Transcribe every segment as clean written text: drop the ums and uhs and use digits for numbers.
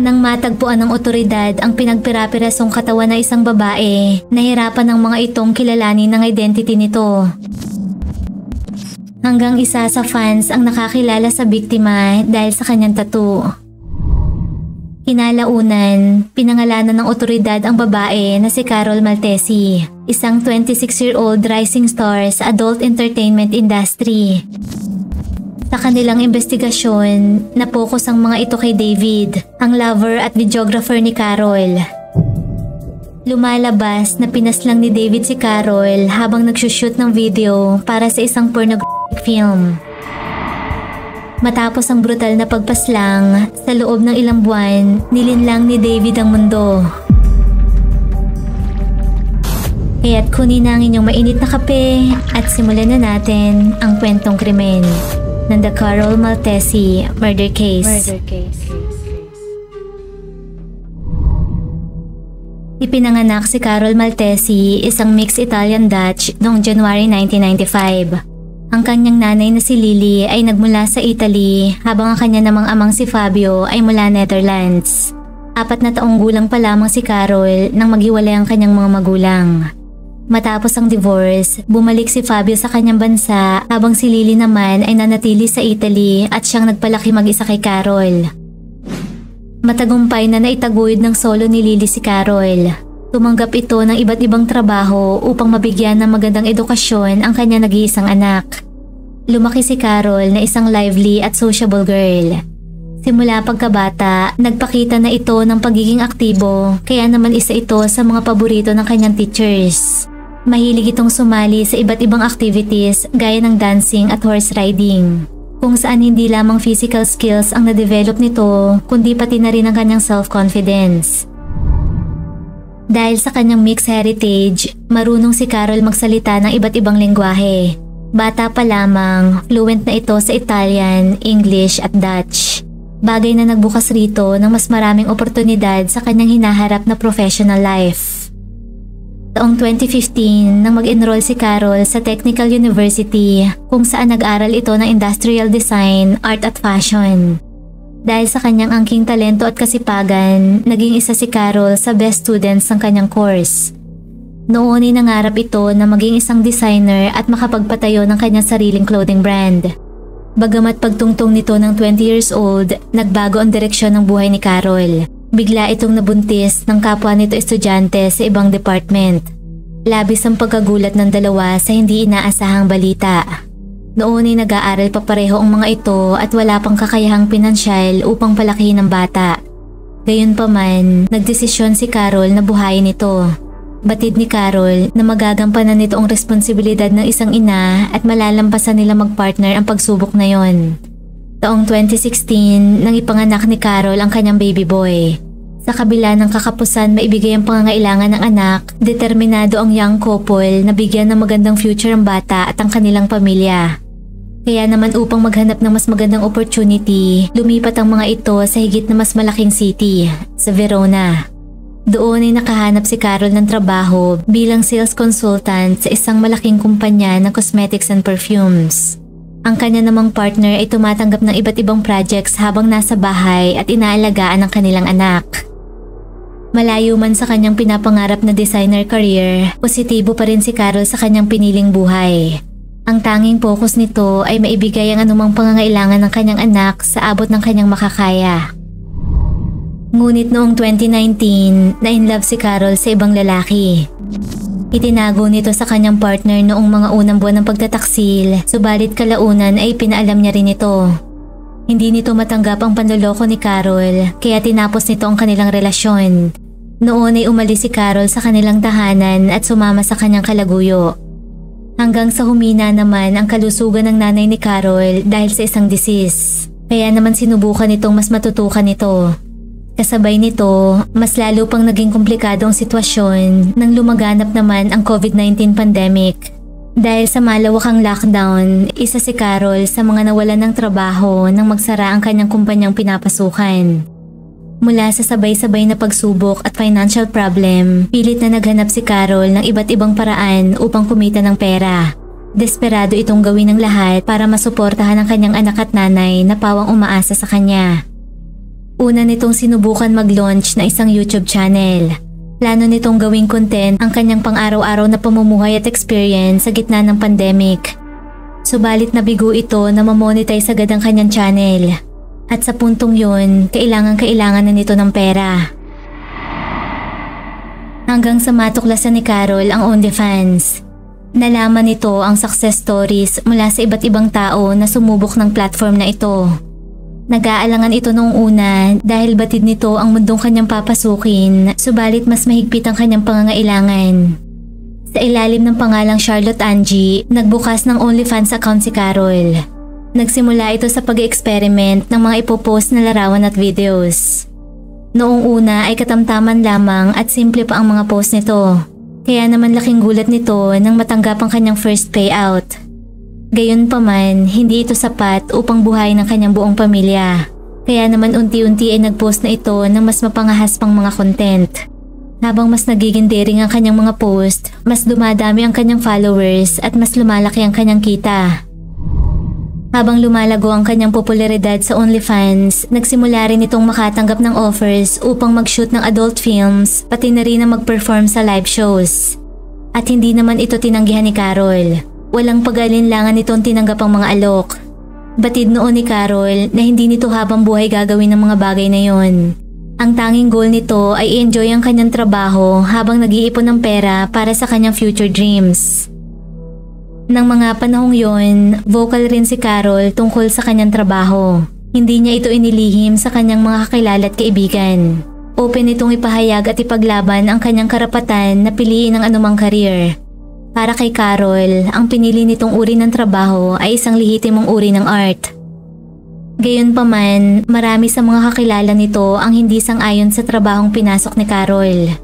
Nang matagpuan ng otoridad ang pinagpira-pirasong katawan ng isang babae, nahirapan ng mga itong kilalanin ng identity nito. Hanggang isa sa fans ang nakakilala sa biktima dahil sa kanyang tattoo. Kinalaunan, pinangalanan ng otoridad ang babae na si Carol Maltesi, isang 26-year-old rising star sa adult entertainment industry. Sa kanilang investigasyon, napokus ang mga ito kay David, ang lover at videographer ni Carol. Lumalabas na pinaslang ni David si Carol habang nagsushoot ng video para sa isang pornographic film. Matapos ang brutal na pagpaslang, sa loob ng ilang buwan, nilinlang ni David ang mundo. Kaya't kunin na ang inyong mainit na kape at simulan na natin ang kwentong krimen ng The Carol Maltesi Murder Case. Ipinanganak si Carol Maltesi, isang mixed Italian-Dutch noong January 1995. Ang kanyang nanay na si Lily ay nagmula sa Italy habang ang kanya namang amang si Fabio ay mula Netherlands. 4 na taong gulang pa lamang si Carol nang maghiwalay ang kanyang mga magulang. Matapos ang divorce, bumalik si Fabio sa kanyang bansa habang si Lily naman ay nanatili sa Italy at siyang nagpalaki mag-isa kay Carol. Matagumpay na naitaguyod ng solo ni Lily si Carol. Tumanggap ito ng iba't ibang trabaho upang mabigyan ng magandang edukasyon ang kanyang nag-iisang anak. Lumaki si Carol na isang lively at sociable girl. Simula pagkabata, nagpakita na ito ng pagiging aktibo, kaya naman isa ito sa mga paborito ng kanyang teachers. Mahilig itong sumali sa iba't ibang activities gaya ng dancing at horse riding, kung saan hindi lamang physical skills ang na-develop nito, kundi pati na rin ang kanyang self-confidence. Dahil sa kanyang mixed heritage, marunong si Carol magsalita ng iba't ibang lengguwahe. Bata pa lamang, fluent na ito sa Italian, English at Dutch. Bagay na nagbukas rito ng mas maraming oportunidad sa kanyang hinaharap na professional life. Taong 2015 nang mag-enroll si Carol sa Technical University kung saan nag-aral ito ng Industrial Design, Art at Fashion. Dahil sa kanyang angking talento at kasipagan, naging isa si Carol sa best students ng kanyang course. Noon ay nangarap ito na maging isang designer at makapagpatayo ng kanyang sariling clothing brand. Bagamat pagtungtong nito ng 20 years old, nagbago ang direksyon ng buhay ni Carol. Bigla itong nabuntis ng kapwa nito estudyante sa ibang department. Labis ang pagkagulat ng dalawa sa hindi inaasahang balita. Noon ay nag-aaral pa pareho ang mga ito at wala pang kakayahang pinansyal upang palakihin ang bata. Gayunpaman, nagdesisyon si Carol na buhayin ito. Batid ni Carol na magagampanan nito ang responsibilidad ng isang ina at malalampasan nila magpartner ang pagsubok na yon. Taong 2016 nang ipanganak ni Carol ang kanyang baby boy. Sa kabila ng kakapusan maibigay ang pangangailangan ng anak, determinado ang young couple na bigyan ng magandang future ang bata at ang kanilang pamilya. Kaya naman upang maghanap ng mas magandang opportunity, lumipat ang mga ito sa higit na mas malaking city, sa Verona. Doon ay nakahanap si Carol ng trabaho bilang sales consultant sa isang malaking kumpanya ng cosmetics and perfumes. Ang kanya namang partner ay tumatanggap ng iba't ibang projects habang nasa bahay at inaalagaan ang kanilang anak. Malayo man sa kanyang pinapangarap na designer career, positibo pa rin si Carol sa kanyang piniling buhay. Ang tanging focus nito ay maibigay ang anumang pangangailangan ng kanyang anak sa abot ng kanyang makakaya. Ngunit noong 2019, na-inlove si Carol sa ibang lalaki. Itinago nito sa kanyang partner noong mga unang buwan ng pagtataksil, subalit kalaunan ay pinaalam niya rin ito. Hindi nito matanggap ang panloloko ni Carol, kaya tinapos nito ang kanilang relasyon. Noon ay umalis si Carol sa kanilang tahanan at sumama sa kanyang kalaguyo. Hanggang sa humina naman ang kalusugan ng nanay ni Carol dahil sa isang disease. Kaya naman sinubukan nitong mas matutukan ito. Kasabay nito, mas lalo pang naging komplikado ang sitwasyon nang lumaganap naman ang COVID-19 pandemic. Dahil sa malawakang lockdown, isa si Carol sa mga nawalan ng trabaho nang magsara ang kanyang kumpanyang pinapasukan. Mula sa sabay-sabay na pagsubok at financial problem, pilit na naghanap si Carol ng iba't ibang paraan upang kumita ng pera. Desperado itong gawin ng lahat para masuportahan ang kanyang anak at nanay na pawang umaasa sa kanya. Una nitong sinubukan mag-launch na isang YouTube channel. Plano nitong gawing content ang kanyang pang-araw-araw na pamumuhay at experience sa gitna ng pandemic. Subalit nabigo ito na mamonetize agad ang kanyang channel. At sa puntong yun, kailangan na nito ng pera. Hanggang sa matuklasan ni Carol ang OnlyFans. Nalaman nito ang success stories mula sa iba't ibang tao na sumubok ng platform na ito. Nag-aalangan ito noong una dahil batid nito ang mundong kanyang papasukin, subalit mas mahigpit ang kanyang pangangailangan. Sa ilalim ng pangalang Charlotte Angie, nagbukas ng OnlyFans account si Carol. Nagsimula ito sa pag-experiment ng mga ipopost na larawan at videos. Noong una ay katamtaman lamang at simple pa ang mga post nito. Kaya naman laking gulat nito nang matanggap ang kanyang first payout. Gayunpaman, hindi ito sapat upang buhayin ang kanyang buong pamilya. Kaya naman unti-unti ay nagpost na ito ng mas mapangahas pang mga content. Habang mas nagiging daring ang kanyang mga post, mas dumadami ang kanyang followers at mas lumalaki ang kanyang kita. Habang lumalago ang kanyang popularidad sa OnlyFans, nagsimula rin itong makatanggap ng offers upang mag-shoot ng adult films pati na rin na mag-perform sa live shows. At hindi naman ito tinanggihan ni Carol. Walang pag-alinlangan nitong tinanggap ang mga alok. Batid noon ni Carol na hindi nito habang buhay gagawin ng mga bagay na yon. Ang tanging goal nito ay i-enjoy ang kanyang trabaho habang nag-iipon ng pera para sa kanyang future dreams. Nang mga panahong yon, vocal rin si Carol tungkol sa kanyang trabaho. Hindi niya ito inilihim sa kanyang mga kakilala at kaibigan. Open itong ipahayag at ipaglaban ang kanyang karapatan na piliin ang anumang career. Para kay Carol, ang pinili nitong uri ng trabaho ay isang lehitimong uri ng art. Gayunpaman, marami sa mga kakilala nito ang hindi sang-ayon sa trabahong pinasok ni Carol.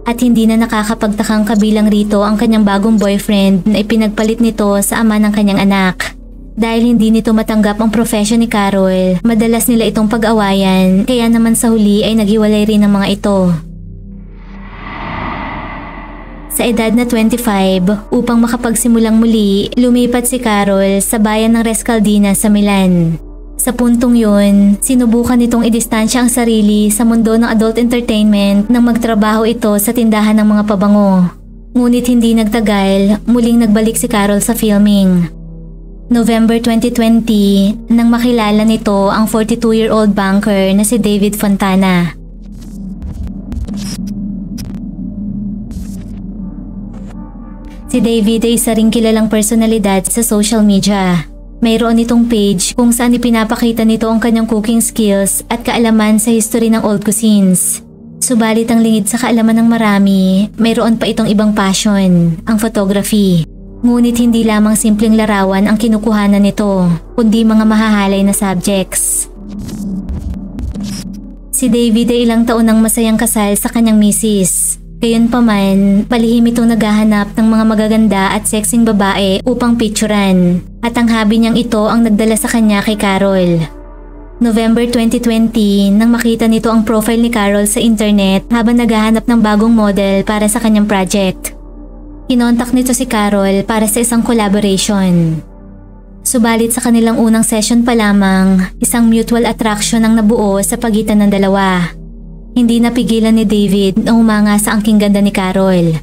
At hindi na nakakapagtakang kabilang rito ang kanyang bagong boyfriend na ipinagpalit nito sa ama ng kanyang anak. Dahil hindi nito matanggap ang profession ni Carol, madalas nila itong pag-awayan, kaya naman sa huli ay naghiwalay rin ang mga ito. Sa edad na 25, upang makapagsimulang muli, lumipat si Carol sa bayan ng Rescaldina sa Milan. Sa puntong yun, sinubukan nitong idistansya ang sarili sa mundo ng adult entertainment nang magtrabaho ito sa tindahan ng mga pabango. Ngunit hindi nagtagal, muling nagbalik si Carol sa filming. November 2020, nang makilala nito ang 42-year-old banker na si David Fontana. Si David ay isa ring kilalang personalidad sa social media. Mayroon itong page kung saan ipinapakita nito ang kanyang cooking skills at kaalaman sa history ng old cuisines. Subalit ang lingid sa kaalaman ng marami, mayroon pa itong ibang passion, ang photography. Ngunit hindi lamang simpleng larawan ang kinukuhanan nito, kundi mga mahahalay na subjects. Si David ay ilang taon nang masayang kasal sa kanyang misis. Gayunpaman, palihim itong naghahanap ng mga magaganda at sexing babae upang picturan. At ang hobby niyang ito ang nagdala sa kanya kay Carol. November 2020, nang makita nito ang profile ni Carol sa internet habang naghahanap ng bagong model para sa kanyang project. Kinontak nito si Carol para sa isang collaboration. Subalit sa kanilang unang session pa lamang, isang mutual attraction ang nabuo sa pagitan ng dalawa. Hindi napigilan ni David na humanga sa angking ganda ni Carol.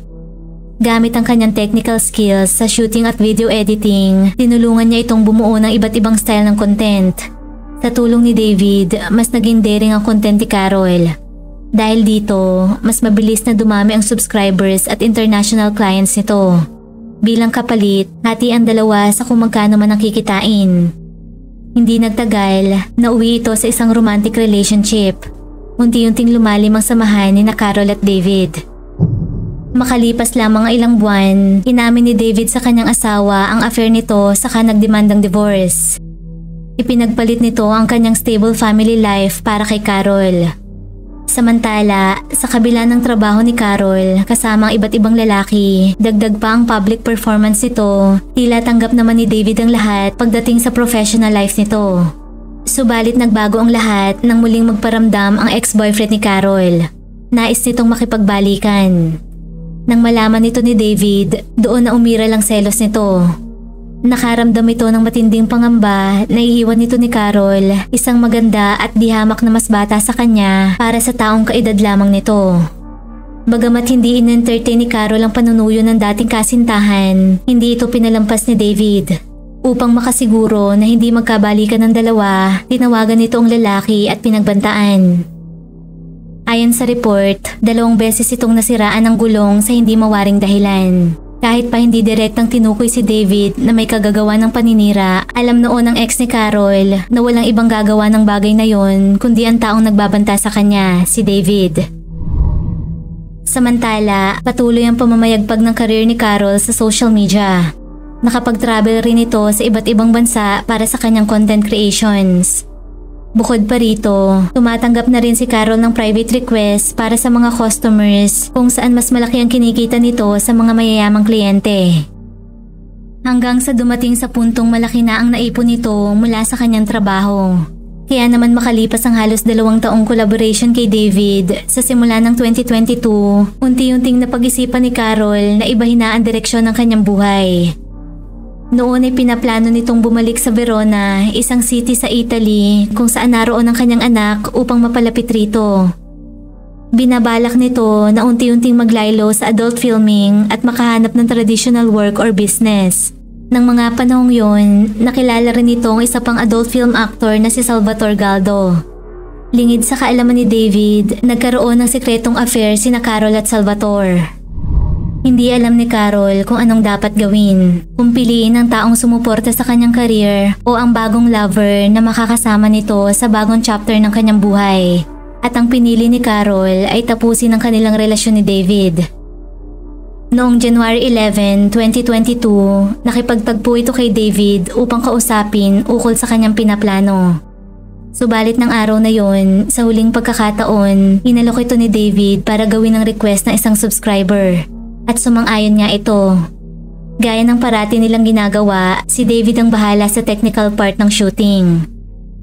Gamit ang kanyang technical skills sa shooting at video editing, tinulungan niya itong bumuo ng iba't ibang style ng content. Sa tulong ni David, mas naging daring ang content ni Carol. Dahil dito, mas mabilis na dumami ang subscribers at international clients nito. Bilang kapalit, hati ang dalawa sa kung magkano man ang kikitain. Hindi nagtagal, nauwi ito sa isang romantic relationship. Unti-unting lumalim ang samahan ni Carol at David. Makalipas lamang ang ilang buwan, inamin ni David sa kanyang asawa ang affair nito saka nagdemandang divorce. Ipinagpalit nito ang kanyang stable family life para kay Carol. Samantala, sa kabila ng trabaho ni Carol kasama ang iba't ibang lalaki, dagdag pa ang public performance nito, tila tanggap naman ni David ang lahat pagdating sa professional life nito. Subalit nagbago ang lahat nang muling magparamdam ang ex-boyfriend ni Carol. Nais nitong makipagbalikan. Nang malaman nito ni David, doon na umira lang selos nito. Nakaramdam ito ng matinding pangamba na iiwan nito ni Carol, isang maganda at di hamak na mas bata sa kanya para sa taong kaedad lamang nito. Bagamat hindi in-entertain ni Carol ang panunuyo ng dating kasintahan, hindi ito pinalampas ni David. Upang makasiguro na hindi magkabalikan ng dalawa, tinawagan nito ang lalaki at pinagbantaan. Ayon sa report, 2 beses itong nasiraan ng gulong sa hindi mawaring dahilan. Kahit pa hindi direktang tinukoy si David na may kagagawa ng paninira, alam noon ng ex ni Carol na walang ibang gagawa ng bagay na yon kundi ang taong nagbabanta sa kanya, si David. Samantala, patuloy ang pamamayagpag ng career ni Carol sa social media. Nakapag-travel rin ito sa iba't ibang bansa para sa kanyang content creations. Bukod pa rito, tumatanggap na rin si Carol ng private request para sa mga customers kung saan mas malaki ang kinikita nito sa mga mayayamang kliyente. Hanggang sa dumating sa puntong malaki na ang naipon nito mula sa kanyang trabaho. Kaya naman makalipas ang halos 2 taong collaboration kay David, sa simula ng 2022, unti-unting napag-isipan ni Carol na ibahin na ang direksyon ng kanyang buhay. Noon ay pinaplano nitong bumalik sa Verona, isang city sa Italy kung saan naroon ang kanyang anak upang mapalapit rito. Binabalak nito na unti-unting maglaylo sa adult filming at makahanap ng traditional work or business. Nang mga panahong yon, nakilala rin ito ang isa pang adult film actor na si Salvatore Galdo. Lingid sa kaalaman ni David, nagkaroon ng sekretong affair sina Carol at Salvatore. Hindi alam ni Carol kung anong dapat gawin, kung piliin ang taong sumuporta sa kanyang career o ang bagong lover na makakasama nito sa bagong chapter ng kanyang buhay. At ang pinili ni Carol ay tapusin ang kanilang relasyon ni David. Noong January 11, 2022, nakipagtagpo ito kay David upang kausapin ukol sa kanyang pinaplano. Subalit ng araw na yon, sa huling pagkakataon, inalok ito ni David para gawin ang request ng isang subscriber. At sumang-ayon nga ito. Gaya ng parati nilang ginagawa, si David ang bahala sa technical part ng shooting.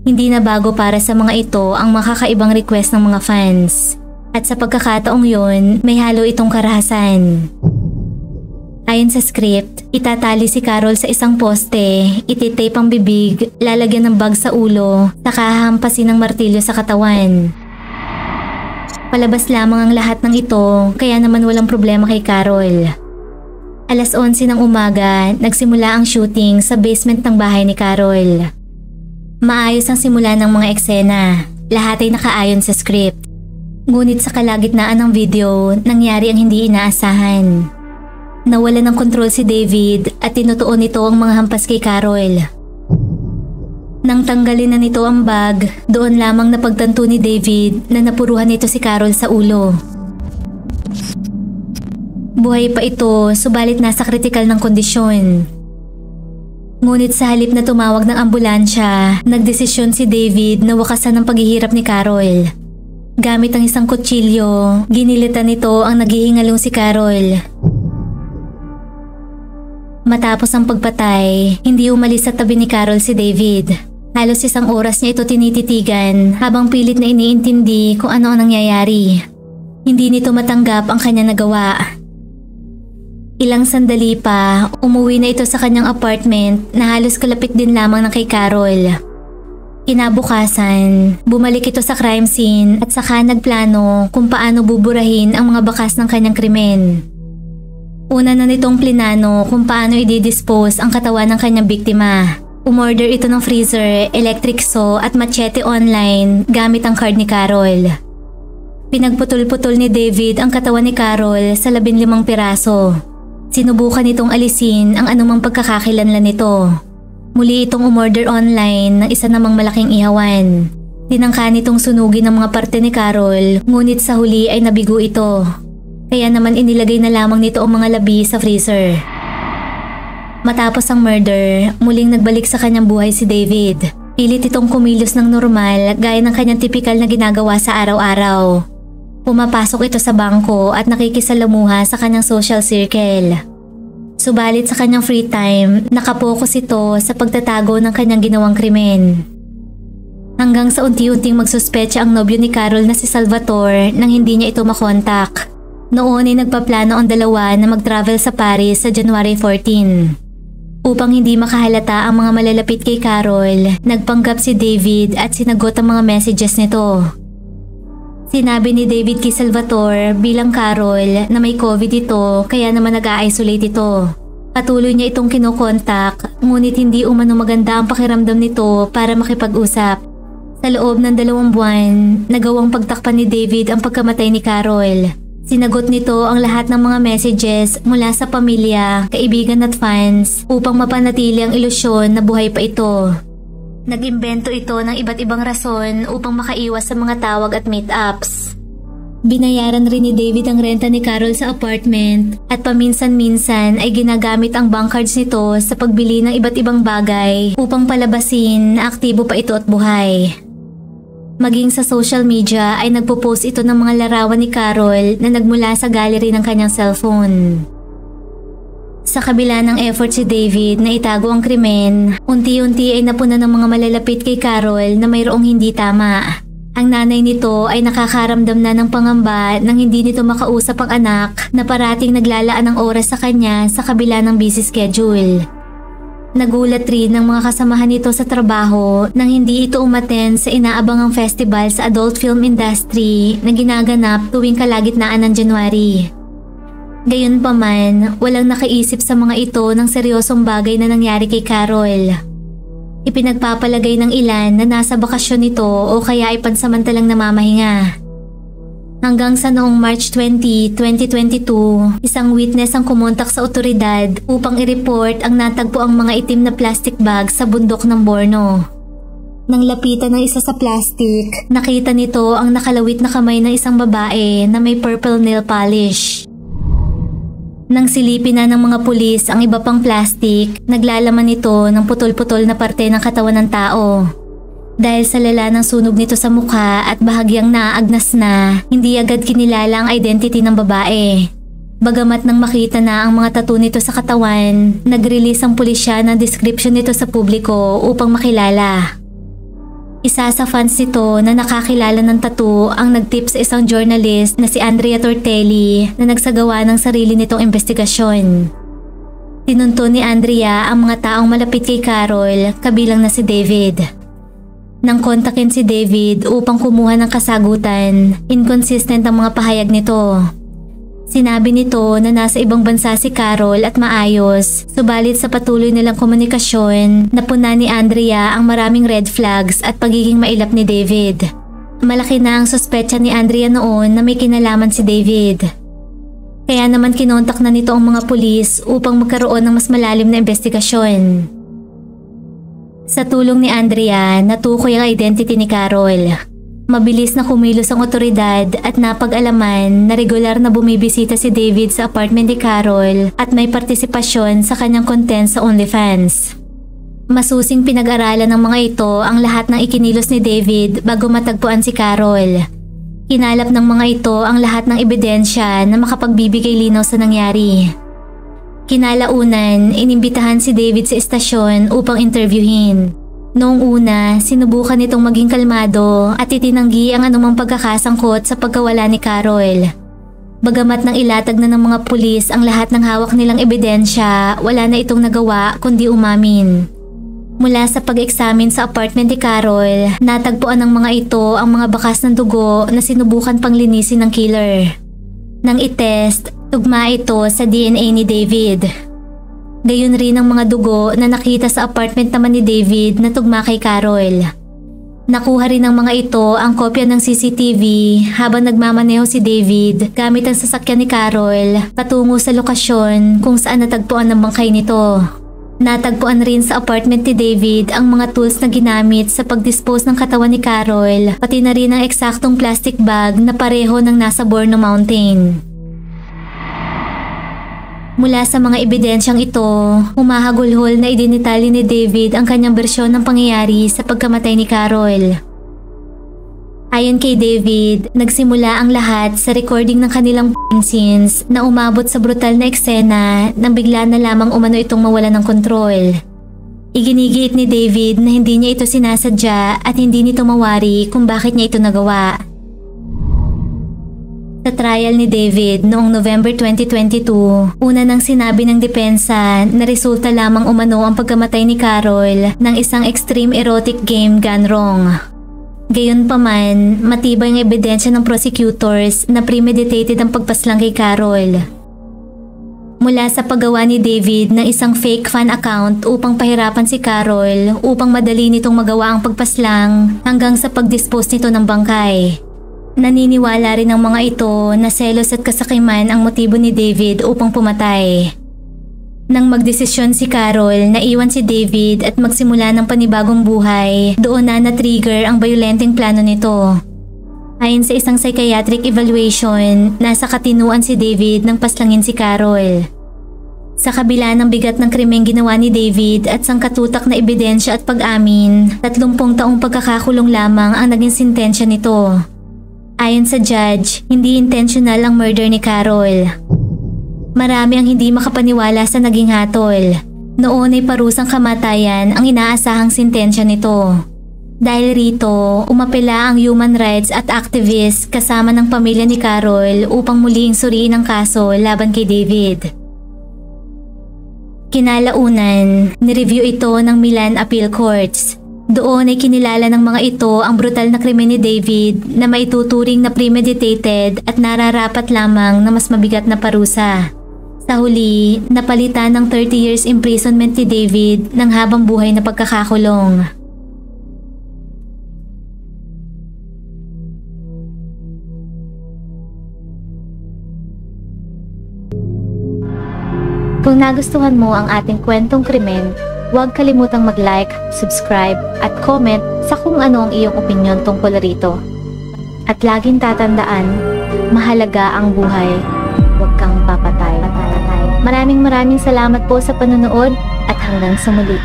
Hindi na bago para sa mga ito ang makakaibang request ng mga fans. At sa pagkakataong yon, may halo itong karahasan. Ayon sa script, itatali si Carol sa isang poste, ititape ang bibig, lalagyan ng bag sa ulo, saka hahampasin ng martilyo sa katawan. Palabas lamang ang lahat ng ito, kaya naman walang problema kay Carol. Alas 11 ng umaga, nagsimula ang shooting sa basement ng bahay ni Carol. Maayos ang simula ng mga eksena, lahat ay nakaayon sa script. Ngunit sa kalagitnaan ng video, nangyari ang hindi inaasahan. Nawalan ng kontrol si David at tinutuon nito ang mga hampas kay Carol. Nang tanggalin na nito ang bag, doon lamang napagtanto ni David na napuruhan nito si Carol sa ulo. Buhay pa ito, subalit nasa kritikal ng kondisyon. Ngunit sa halip na tumawag ng ambulansya, nagdesisyon si David na wakasan ang paghihirap ni Carol. Gamit ang isang kutsilyo, ginilitan nito ang naghihingalong si Carol. Matapos ang pagpatay, hindi umalis sa tabi ni Carol si David. Halos 1 oras niya ito tinititigan habang pilit na iniintindi kung ano ang nangyayari. Hindi nito matanggap ang kanya nagawa. Ilang sandali pa, umuwi na ito sa kanyang apartment na halos kalapit din lamang ng kay Carol. Kinabukasan, bumalik ito sa crime scene at saka nagplano kung paano buburahin ang mga bakas ng kanyang krimen. Una na nitong plinano kung paano i-dispose ang katawan ng kanyang biktima. Umorder ito ng freezer, electric saw at machete online gamit ang card ni Carol. Pinagputol-putol ni David ang katawan ni Carol sa 15 piraso. Sinubukan itong alisin ang anumang pagkakakilanlan nito. Muli itong umorder online ng isa namang malaking ihawan. Tinangka nitong sunugin ang mga parte ni Carol, ngunit sa huli ay nabigo ito. Kaya naman inilagay na lamang nito ang mga labi sa freezer. Matapos ang murder, muling nagbalik sa kanyang buhay si David. Pilit itong kumilos ng normal gaya ng kanyang tipikal na ginagawa sa araw-araw. Pumapasok ito sa bangko at nakikisalamuha sa kanyang social circle. Subalit sa kanyang free time, nakapokus ito sa pagtatago ng kanyang ginawang krimen. Hanggang sa unti-unting magsuspecha ang nobyo ni Carol na si Salvatore nang hindi niya ito makontak. Noon ay nagpaplano ang dalawa na mag-travel sa Paris sa January 14. Upang hindi makahalata ang mga malalapit kay Carol, nagpanggap si David at sinagot ang mga messages nito. Sinabi ni David kay Salvatore bilang Carol na may COVID ito kaya naman nag-a-isolate ito. Patuloy niya itong kinokontak ngunit hindi umano maganda ang pakiramdam nito para makipag-usap. Sa loob ng 2 buwan, nagawang pagtakpan ni David ang pagkamatay ni Carol. Sinagot nito ang lahat ng mga messages mula sa pamilya, kaibigan at fans upang mapanatili ang ilusyon na buhay pa ito. Nag-imbento ito ng iba't ibang rason upang makaiwas sa mga tawag at meetups. Binayaran rin ni David ang renta ni Carol sa apartment at paminsan-minsan ay ginagamit ang bank cards nito sa pagbili ng iba't ibang bagay upang palabasin na aktibo pa ito at buhay. Maging sa social media ay nagpo-post ito ng mga larawan ni Carol na nagmula sa gallery ng kanyang cellphone. Sa kabila ng effort si David na itago ang krimen, unti-unti ay napuna ng mga malalapit kay Carol na mayroong hindi tama. Ang nanay nito ay nakakaramdam na ng pangamba nang hindi nito makausap ang anak na parating naglalaan ng oras sa kanya sa kabila ng busy schedule. Nagulat rin ng mga kasamahan nito sa trabaho nang hindi ito umattend sa inaabangang festival sa adult film industry na ginaganap tuwing kalagitnaan ng January. Gayunpaman, walang nakaisip sa mga ito ng seryosong bagay na nangyari kay Carol. Ipinagpapalagay ng ilan na nasa bakasyon nito o kaya ay pansamantalang namamahinga. Hanggang sa noong March 20, 2022, isang witness ang kumontak sa otoridad upang i-report ang natagpo ang mga itim na plastic bag sa bundok ng Borno. Nang lapitan ng isa sa plastic, nakita nito ang nakalawit na kamay ng isang babae na may purple nail polish. Nang silipin na ng mga pulis ang iba pang plastic, naglalaman nito ng putol-putol na parte ng katawan ng tao. Dahil sa lala ng sunog nito sa mukha at bahagyang naaagnas na, hindi agad kinilala ang identity ng babae. Bagamat nang makita na ang mga tattoo nito sa katawan, nag-release ang pulisya ng description nito sa publiko upang makilala. Isa sa fans nito na nakakilala ng tattoo ang nagtip sa isang journalist na si Andrea Tortelli na nagsagawa ng sarili nitong investigasyon. Tinunto ni Andrea ang mga taong malapit kay Carol, kabilang na si David. Nang kontakin si David upang kumuha ng kasagutan, inconsistent ang mga pahayag nito. Sinabi nito na nasa ibang bansa si Carol at maayos, subalit sa patuloy nilang komunikasyon, napuna ni Andrea ang maraming red flags at pagiging mailap ni David. Malaki na ang suspetsa ni Andrea noon na may kinalaman si David. Kaya naman kinontak na nito ang mga pulis upang magkaroon ng mas malalim na investigasyon. Sa tulong ni Andrea, natukoy ang identity ni Carol. Mabilis na kumilos ang otoridad at napag-alaman na regular na bumibisita si David sa apartment ni Carol at may partisipasyon sa kanyang content sa OnlyFans. Masusing pinag-aralan ng mga ito ang lahat ng ikinilos ni David bago matagpuan si Carol. Kinalap ng mga ito ang lahat ng ebidensya na makapagbibigay linaw sa nangyari. Kinalaunan, inimbitahan si David sa estasyon upang interviewin. Noong una, sinubukan nitong maging kalmado at itinanggi ang anumang pagkakasangkot sa pagkawala ni Carol. Bagamat nang ilatag na ng mga pulis ang lahat ng hawak nilang ebidensya, wala na itong nagawa kundi umamin. Mula sa pag-examine sa apartment ni Carol, natagpuan ng mga ito ang mga bakas ng dugo na sinubukan pang linisin ng killer. Nang itest, tugma ito sa DNA ni David. Gayon rin ang mga dugo na nakita sa apartment naman ni David na tugma kay Carol. Nakuha rin ng mga ito ang kopya ng CCTV habang nagmamaneho si David gamit ang sasakyan ni Carol patungo sa lokasyon kung saan natagpuan ang bangkay nito. Natagpuan rin sa apartment ni David ang mga tools na ginamit sa pag-dispose ng katawan ni Carol, pati na rin ang eksaktong plastic bag na pareho ng nasa Borno Mountain. Mula sa mga ebidensyang ito, humahagulhol na idinitali ni David ang kanyang bersyon ng pangyayari sa pagkamatay ni Carol. Ayon kay David, nagsimula ang lahat sa recording ng kanilang scenes na umabot sa brutal na eksena nang bigla na lamang umano itong mawala ng kontrol. Iginigiit ni David na hindi niya ito sinasadya at hindi nito mawari kung bakit niya ito nagawa. Sa trial ni David noong November 2022, una nang sinabi ng depensa na resulta lamang umano ang pagkamatay ni Carol ng isang extreme erotic game gone wrong. Gayunpaman, matibay ang ebidensya ng prosecutors na premeditated ang pagpaslang kay Carol. Mula sa paggawa ni David ng isang fake fan account upang pahirapan si Carol upang madali nitong magawa ang pagpaslang hanggang sa pagdispose nito ng bangkay. Naniniwala rin ang mga ito na selos at kasakiman ang motibo ni David upang pumatay. Nang magdesisyon si Carol na iwan si David at magsimula ng panibagong buhay, doon na na-trigger ang violenteng plano nito. Ayon sa isang psychiatric evaluation, nasa katinuan si David nang paslangin si Carol. Sa kabila ng bigat ng krimeng ginawa ni David at sangkatutak na ebidensya at pag-amin, 30 taong pagkakakulong lamang ang naging sentensya nito. Ayon sa judge, hindi intentional ang murder ni Carol. Marami ang hindi makapaniwala sa naging hatol. Noon ay parusang kamatayan ang inaasahang sentensya nito. Dahil rito, umapela ang human rights at activists kasama ng pamilya ni Carol upang muling suriin ang kaso laban kay David. Kinalaunan, nireview ito ng Milan Appeal Courts. Doon ay kinilala ng mga ito ang brutal na krimen ni David na maituturing na premeditated at nararapat lamang na mas mabigat na parusa. Sa huli, napalitan ng 30 years imprisonment ni David ng habang buhay na pagkakakulong. Kung nagustuhan mo ang ating kwentong krimen, huwag kalimutang mag-like, subscribe, at comment sa kung ano ang iyong opinyon tungkol rito. At laging tatandaan, mahalaga ang buhay, huwag kang papatay. Maraming salamat po sa panonood at hanggang sa muli.